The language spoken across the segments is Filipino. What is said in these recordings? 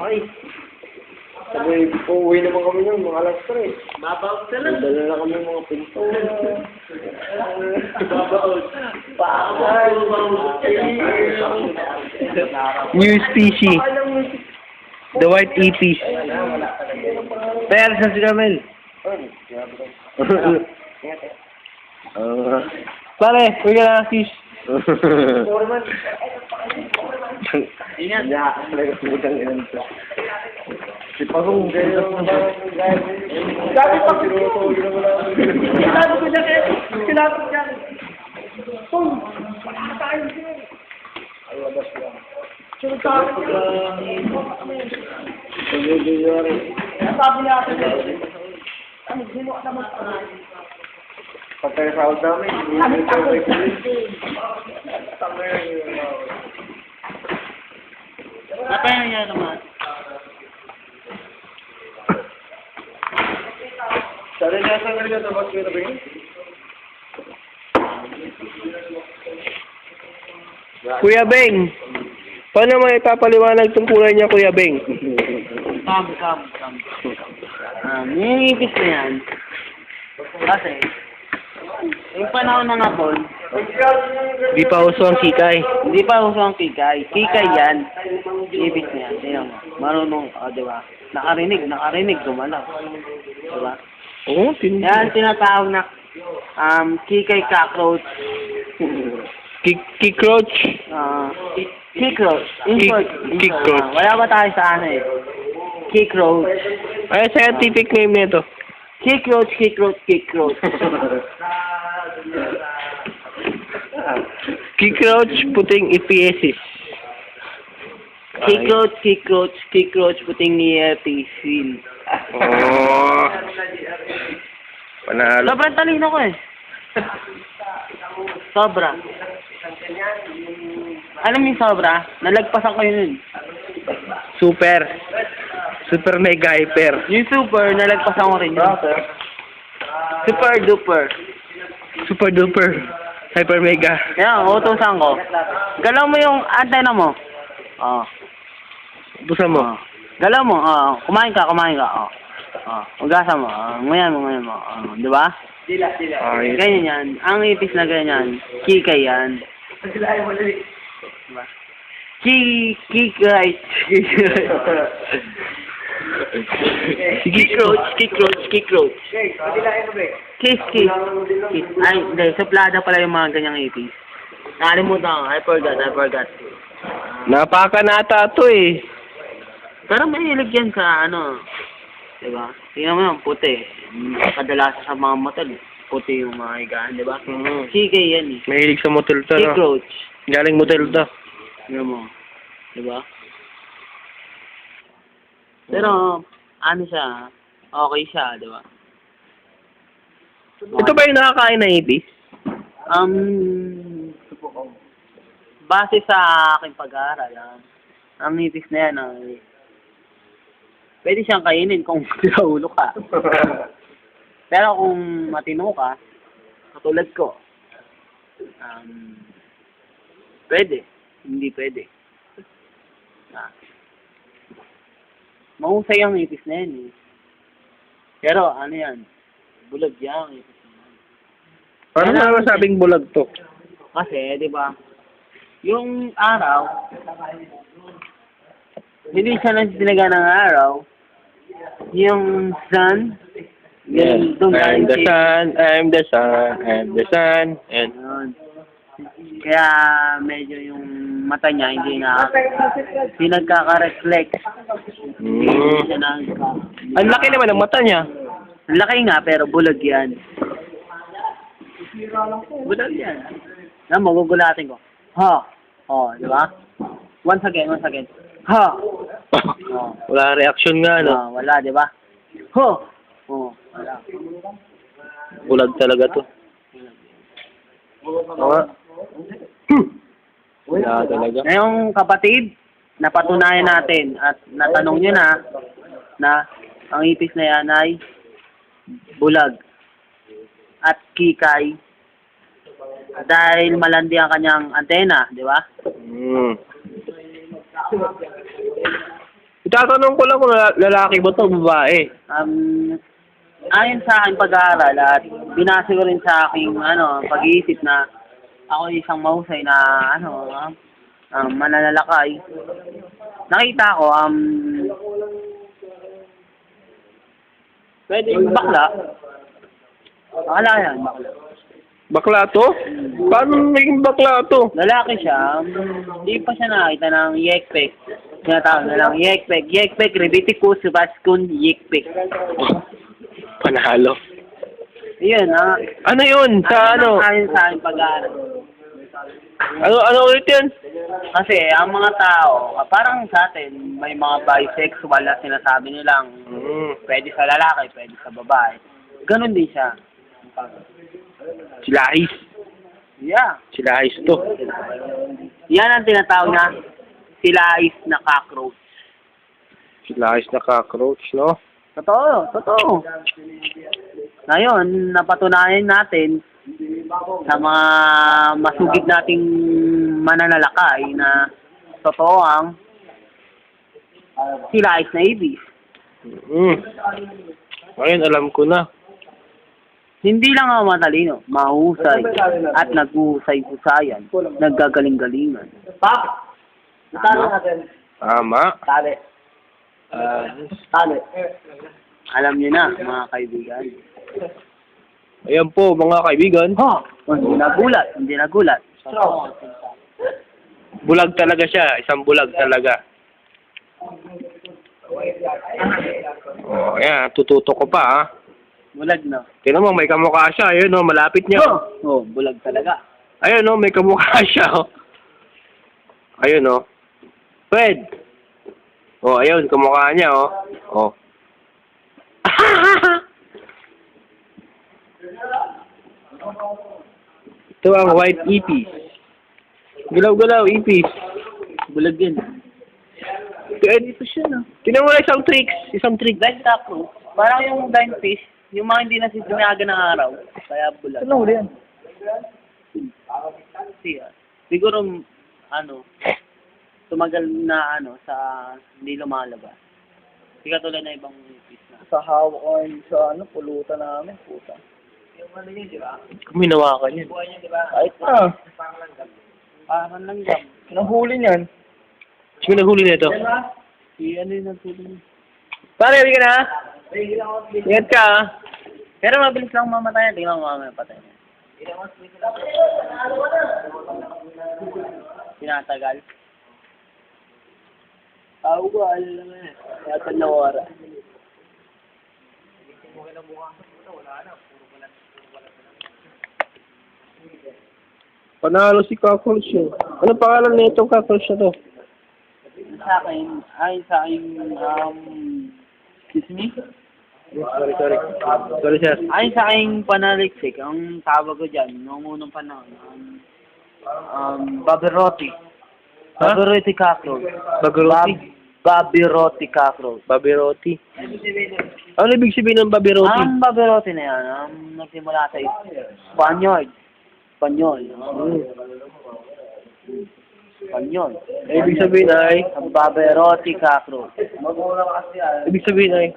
Ay. Sabi, uuwi naman kami nun, mga alas 3. Babaw ka lang. Dala na kami mga pinto. Babaw. Bakal. New species. The white ipis. Pero sa si Camel. Pare, huwag ka na sis. Ingat. Talagang ilan ito. Si Pagong, gano'n. Sabi pa ko. Sinabi ko dyan eh. Sinabi ko dyan. Pum! Wala tayo dyan. Ay, labas lang. Sunod sa akin dyan. Sabi niya ako dyan. Ano, sino ka naman sa akin? Pagka-sahod namin, Kami ako. Napaya niya naman. Sana niya sa nga ito, mas may nabingin? Kuya Beng. Paano mo ipapaliwanag itong kulay niya, Kuya Beng? Kam. Yung ipis na yan. Kasi, yung panahon ng hapon, Di pa uso ang kikay. hindi pa uso ang kikay. Kikay yan. Ibig niya. Tingnan mo. Marunong, di ba? Nakarinig, gumalaw. Di ba? Oo, Yan, tinatawag na kikay cockroach. Kikroach. Kikroach. In short, Kikroach. wala ba tayo sa ano eh? Kikroach. Ay, scientific name nito. Kikroach. Kikroach, puting ipiesis. Kikroach, puting niyapisil. Oh. Panalo. Sobrang talino ko eh. Sobra. Alam mo yung sobra? Nalagpasan ko yun. Super. Super mega hyper. Yung super, nalagpasan ko rin yun. Super duper. Super duper. Hyper mega. Yan, utusan ko. Galaw mo yung antena mo. Oo. Busa mo. Galaw mo. Kumain ka. Ugasan mo. Ngayon mo. Di ba? Ay. Ganyan yan. Ang ipis na ganyan. Kikay yan. Diba? Kikay. Kikroach. Kiss. Ay, hindi. Suplada pala yung mga ganyang ipis. Nakalimutan ko. I forgot. Napakanata to eh. Pero mahilig yan sa ano. Diba? Tingnan mo yung puti. Kadalasan sa mga motel. Puti yung mga higaan, diba? Kikay yan eh. Mahilig sa motel to, no? Kikroach. Galing motel to. Tingnan mo. Diba? Pero, ano siya, okay siya, di ba? Ito ba yung nakakain na ipis? Base sa aking pag-aaral, ang ipis na yan, pwede siyang kainin kung ulo ka. Pero kung matino ka, katulad ko, pwede, hindi pwede. Mahusay ang ipis na yan eh. Pero ano yan, bulag yan ang ipis na yan. Paano mo masabing bulag to? Kasi, di ba, yung araw, hindi siya lang sinaga ng araw, yung sun, Yes. doon I'm the galing sun, and yun. Kaya medyo yung mata niya hindi nagkaka-reflect. Hindi siya Ang laki naman ng mata niya. Ang laki nga pero bulag yan. Bulag yan. Magugulatin ko. Ha? Di ba? Once again. Ha? Wala reaction nga, no? Wala, di ba? Wala. Bulag talaga to. Wala talaga. Ngayong kapatid, napatunayan natin at natanong nyo na ang ipis na yan ay bulag at kikay dahil malandi ang kanyang antena, di ba? Ito Itatanong ko lang kung lalaki ba to, babae. Ayon sa aking pag-aaral at binase ko rin sa aking pag-iisip na ako ay isang mahusay na mananalakay. Nakita ko pwede yung bakla. Bakla yan, bakla. Bakla to? Paano naging bakla to? Lalaki siya, hindi pa siya nakita ng yekpek. Tinatawag na lang yekpek. Yekpek, Rebiticus, Vascun, yekpek. Panalo. Yun, Ano yun? Sa ano? Ayon sa aking pag-aaral. Ano ulit yun? Kasi ang mga tao, parang sa atin, may mga bisexual na sinasabi nilang pwede sa lalaki, pwede sa babae. Ganon din siya. Silahis. Yeah. Silahis to. Yan ang tinatawag na silahis na cockroach. Silahis na cockroach, no? Totoo, totoo. Ngayon, napatunayan natin sa mga masugid nating mananalakay na totoo ang silahis na ibis. Ngayon, alam ko na. Hindi lang ako matalino, mahusay at naghuhusay-husayan, naggagaling-galingan. Tama. Tali. Tali. Alam niyo na, mga kaibigan. Ayan po, mga kaibigan. Hindi nagulat, hindi nagulat. Bulag talaga siya. Isang bulag talaga. Ayan, tututo ko pa, ha. Bulag, no? Tignan mo, may kamukha siya. Ayun, no, malapit niya. Bulag talaga. Ayun, no, may kamukha siya, oh. Ayun, no. Fred. Ayun, kamukha niya, oh. Ito ang white ipis. Galaw-galaw, ipis. Bulag yan. Ito siya, no. Tignan mo na isang trick. Blind cockroach. Parang yung blind fish, yung mga hindi nasisinaga ng araw. Kaya bulag. Ano huli yan? Siguro, tumagal na sa hindi lumalabas. Hindi katulad na ibang fish na. Sa hawak ko sa pulutan namin, puta. Yung yun, di ba? Kung minawakan yan. Buhay niya, di ba? Kahit na. Parang langgam. Nahuli niyan. Sino naghuli na ito? Yung nagtulong. Pare, hindi ka na? Ingat ka, ha? Pero mabilis lang mamatayan. Tingnan mo mamaya patay niya. Tinatagal. Awal naman. Kaya talawara. Panalo si cockroach yun. Ano pangalan na itong cockroach na to? Sa akin, excuse me? Sorry, sir. Ayon sa aking panaliksik, ang tawag ko dyan, noong unang panahon, Babirotti. Babirotti cockroach. Babirotti cockroach. Babirotti. Ano ibig sabihin ng Babirotti? Ang Babirotti na yan, nagsimula sa Spanyol. Spanyol. Ibig sabihin ay? Ang Babirotti cockroach. Ibig sabihin ay?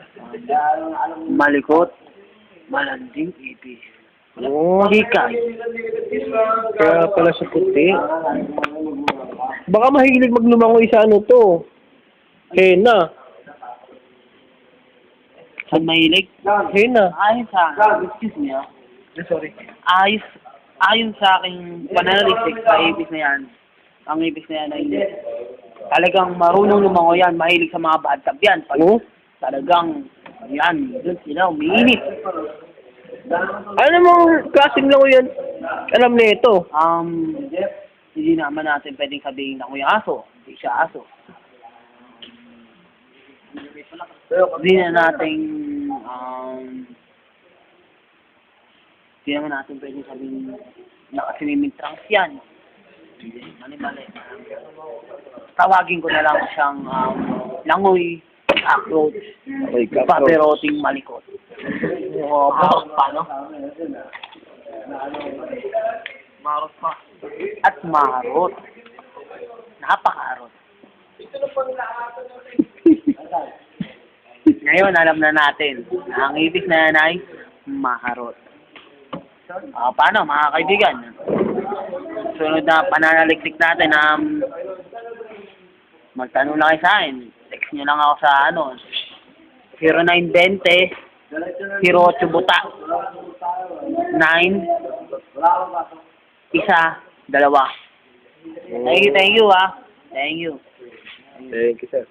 Malikot, malanding ipis. Hika. Kaya pala sa puti. Baka mahilig maglumangoy sa ano to. Hena. Saan mahilig? Hena. Ayon sa excuse me Sorry. Ayon sa aking pananalisik sa ipis na yan, ang ipis na yan ay talagang marunong lumangoy yan, mahilig sa mga bathtub yan. Talagang, yan, doon sila, umiinit. Ano mong klaseng langoy yan? Alam na ito. Hindi naman natin pwedeng sabihin na kuya aso. Hindi siya aso. Hindi naman natin pwedeng sabihin naka-swimming trunks yan. Mali. Tawagin ko na lang siyang langoy, cockroach, Babiroting malikot. Paano? Marot pa. At marot. Napakarot. Ngayon, alam na natin na ang ibig na yan ay maharot. Paano, mga kaibigan? Sunod na pananaliksik natin, magtanong lang kayo sa akin. Text nyo lang ako sa 0920 08 buta 9 1 2. Thank you, Thank you. Thank you, sir.